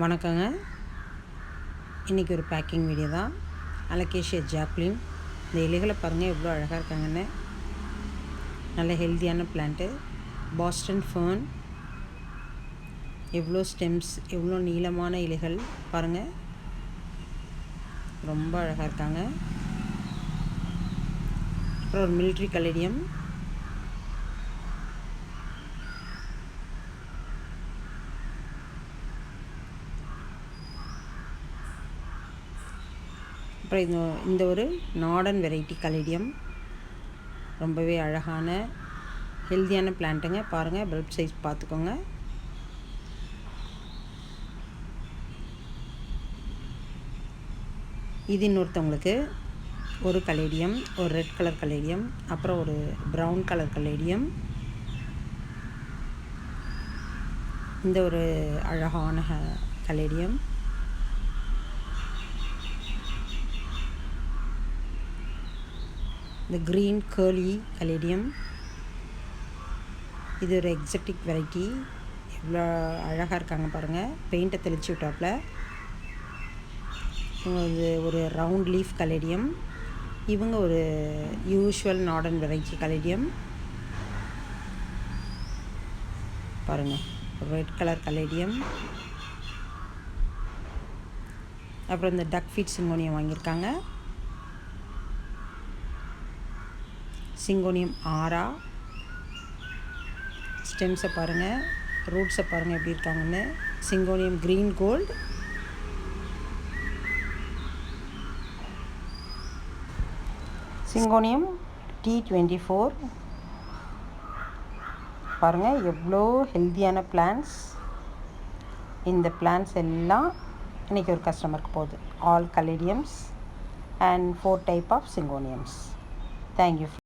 வணக்கங்க. இன்றைக்கி ஒரு பேக்கிங் வீடியோ தான். அலோகேஷியா ஜாக்லின். இந்த இலைகளை பாருங்கள் எவ்வளோ அழகாக இருக்காங்கன்னு. நல்ல ஹெல்த்தியான பிளான்ட்டு. பாஸ்டன் ஃபர்ன். எவ்வளோ ஸ்டெம்ஸ், எவ்வளோ நீளமான இலைகள் பாருங்கள், ரொம்ப அழகாக இருக்காங்க. அப்புறம் ஒரு மிலிட்ரி கலேடியம். அப்புறம் இந்த ஒரு நாடன் வெரைட்டி கலேடியம். ரொம்பவே அழகான ஹெல்த்தியான பிளான்ட்டுங்க. பாருங்கள், பல்ப் சைஸ் பார்த்துக்கோங்க. இது இன்னொருத்தவங்களுக்கு ஒரு கலேடியம், ஒரு ரெட் கலர் கலேடியம், அப்புறம் ஒரு ப்ரௌன் கலர் கலேடியம். இந்த ஒரு அழகான கலேடியம். இந்த க்ரீன் கேர்லி கலேடியம். இது ஒரு எக்ஸாட்டிக் வெரைட்டி. எவ்வளோ அழகாக இருக்காங்க பாருங்கள். பெயிண்ட்டை தெளித்து விட்டாப்புல. இது ஒரு ரவுண்ட் லீஃப் கலேடியம். இவங்க ஒரு யூஷுவல் நாடன் வெரைட்டி கலேடியம். பாருங்கள், ரெட் கலர் கலேடியம். அப்புறம் இந்த டக் ஃபீட் சிங்கோனியம் வாங்கியிருக்காங்க. சிங்கோனியம் ஆரா. ஸ்டெம்ஸை பாருங்கள், ரூட்ஸை பாருங்கள் எப்படி இருக்காங்கன்னு. Syngonium green gold. Syngonium T24. பாருங்கள் எவ்வளோ ஹெல்த்தியான பிளான்ஸ். இந்த பிளான்ஸ் எல்லாம் இன்றைக்கி ஒரு கஸ்டமருக்கு போகுது. All caladiums and 4 type of syngoniums. Thank you.